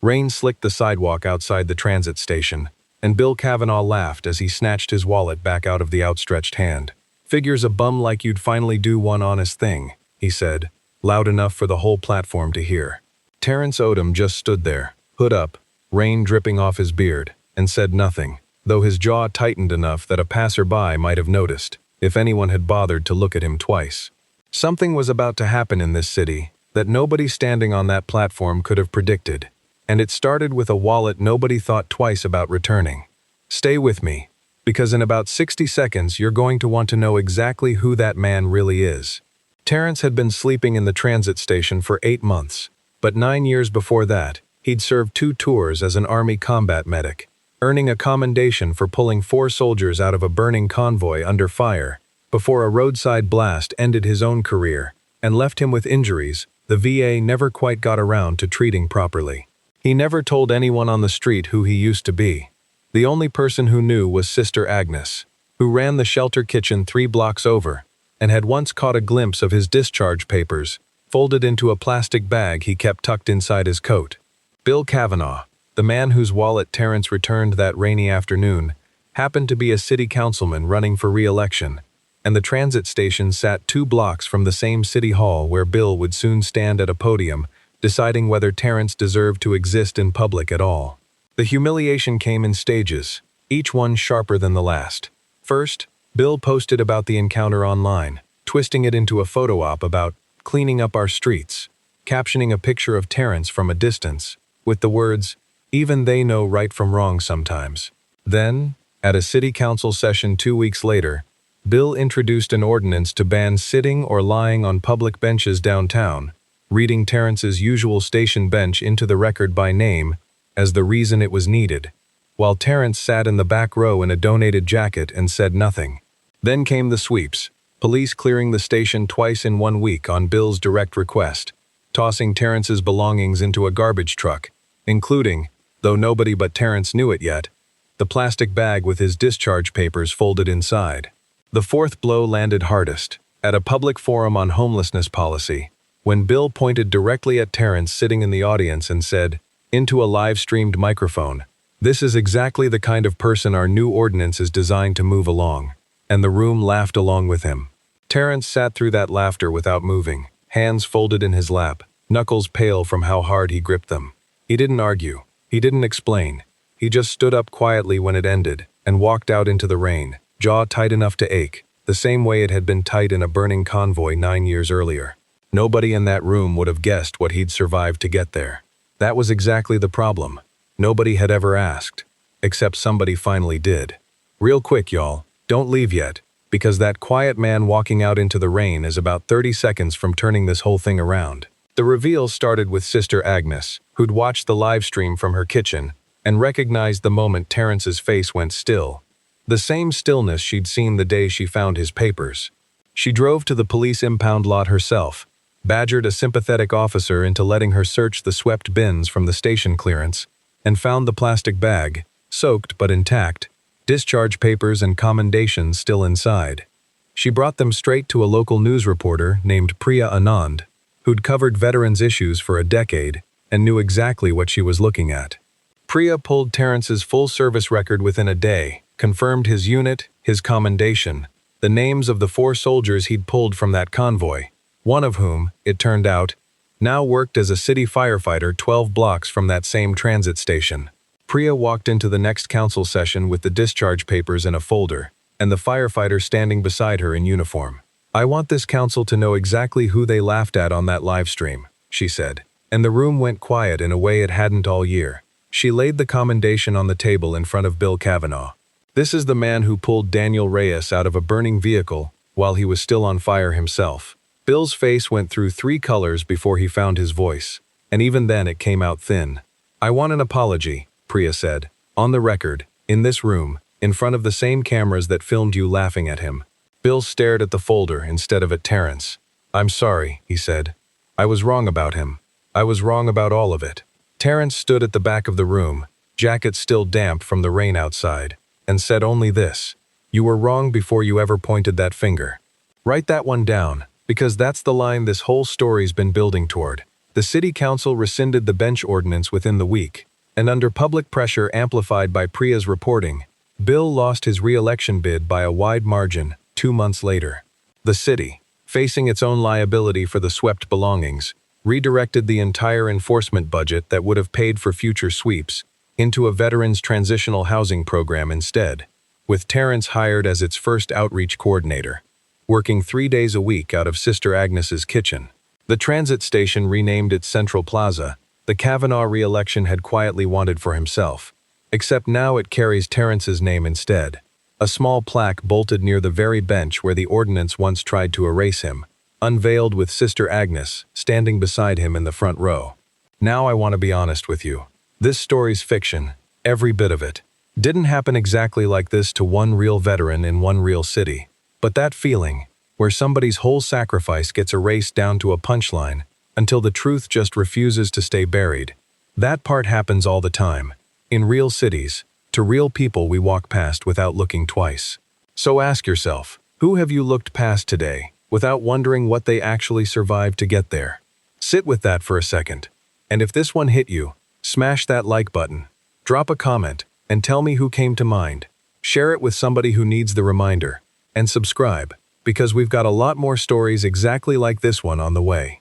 Rain slicked the sidewalk outside the transit station, and Bill Kavanaugh laughed as he snatched his wallet back out of the outstretched hand. "Figures a bum like you'd finally do one honest thing," he said, loud enough for the whole platform to hear. Terrence Odom just stood there, hood up, rain dripping off his beard, and said nothing, though his jaw tightened enough that a passerby might have noticed, if anyone had bothered to look at him twice. Something was about to happen in this city that nobody standing on that platform could have predicted, and it started with a wallet nobody thought twice about returning. Stay with me, because in about 60 seconds you're going to want to know exactly who that man really is. Terrence had been sleeping in the transit station for 8 months, but 9 years before that, he'd served 2 tours as an Army combat medic, earning a commendation for pulling 4 soldiers out of a burning convoy under fire before a roadside blast ended his own career and left him with injuries the VA never quite got around to treating properly. He never told anyone on the street who he used to be. The only person who knew was Sister Agnes, who ran the shelter kitchen 3 blocks over and had once caught a glimpse of his discharge papers folded into a plastic bag he kept tucked inside his coat. Bill Kavanaugh, the man whose wallet Terrence returned that rainy afternoon, happened to be a city councilman running for re-election, and the transit station sat 2 blocks from the same city hall where Bill would soon stand at a podium deciding whether Terrence deserved to exist in public at all. The humiliation came in stages, each one sharper than the last. First, Bill posted about the encounter online, twisting it into a photo op about cleaning up our streets, captioning a picture of Terrence from a distance, with the words, "Even they know right from wrong sometimes." Then, at a city council session 2 weeks later, Bill introduced an ordinance to ban sitting or lying on public benches downtown, reading Terrence's usual station bench into the record by name as the reason it was needed, while Terrence sat in the back row in a donated jacket and said nothing. Then came the sweeps, police clearing the station twice in 1 week on Bill's direct request, tossing Terrence's belongings into a garbage truck, including, though nobody but Terrence knew it yet, the plastic bag with his discharge papers folded inside. The 4th blow landed hardest, at a public forum on homelessness policy, when Bill pointed directly at Terrence sitting in the audience and said, into a live-streamed microphone, "This is exactly the kind of person our new ordinance is designed to move along," and the room laughed along with him. Terrence sat through that laughter without moving, hands folded in his lap, knuckles pale from how hard he gripped them. He didn't argue. He didn't explain. He just stood up quietly when it ended and walked out into the rain, jaw tight enough to ache, the same way it had been tight in a burning convoy 9 years earlier. Nobody in that room would have guessed what he'd survived to get there. That was exactly the problem. Nobody had ever asked, except somebody finally did. Real quick, y'all, don't leave yet, because that quiet man walking out into the rain is about 30 seconds from turning this whole thing around. The reveal started with Sister Agnes, who'd watched the live stream from her kitchen and recognized the moment Terrence's face went still. The same stillness she'd seen the day she found his papers. She drove to the police impound lot herself, badgered a sympathetic officer into letting her search the swept bins from the station clearance, and found the plastic bag, soaked but intact, discharge papers and commendations still inside. She brought them straight to a local news reporter named Priya Anand, who'd covered veterans' issues for a decade and knew exactly what she was looking at. Priya pulled Terrence's full service record within a day, confirmed his unit, his commendation, the names of the 4 soldiers he'd pulled from that convoy, one of whom, it turned out, now worked as a city firefighter 12 blocks from that same transit station. Priya walked into the next council session with the discharge papers in a folder, and the firefighter standing beside her in uniform. "I want this council to know exactly who they laughed at on that live stream," she said, and the room went quiet in a way it hadn't all year. She laid the commendation on the table in front of Bill Kavanaugh. "This is the man who pulled Daniel Reyes out of a burning vehicle while he was still on fire himself." Bill's face went through 3 colors before he found his voice, and even then it came out thin. "I want an apology," Priya said, "on the record, in this room, in front of the same cameras that filmed you laughing at him." Bill stared at the folder instead of at Terrence. "I'm sorry," he said. "I was wrong about him. I was wrong about all of it." Terrence stood at the back of the room, jacket still damp from the rain outside, and said only this, "You were wrong before you ever pointed that finger. Write that one down, because that's the line this whole story's been building toward. The city council rescinded the bench ordinance within the week, and under public pressure amplified by Priya's reporting, Bill lost his re-election bid by a wide margin 2 months later. The city, facing its own liability for the swept belongings, redirected the entire enforcement budget that would have paid for future sweeps into a veterans' transitional housing program instead, with Terrence hired as its first outreach coordinator, working 3 days a week out of Sister Agnes's kitchen. The transit station renamed its Central Plaza, the Kavanaugh re-election had quietly wanted for himself, except now it carries Terrence's name instead. A small plaque bolted near the very bench where the ordinance once tried to erase him, unveiled with Sister Agnes standing beside him in the front row. Now I want to be honest with you. This story's fiction, every bit of it. Didn't happen exactly like this to one real veteran in one real city. But that feeling, where somebody's whole sacrifice gets erased down to a punchline until the truth just refuses to stay buried, that part happens all the time. In real cities, to real people we walk past without looking twice. So ask yourself, who have you looked past today without wondering what they actually survived to get there? Sit with that for a second. And if this one hit you, smash that like button, drop a comment, and tell me who came to mind. Share it with somebody who needs the reminder. And subscribe, because we've got a lot more stories exactly like this one on the way.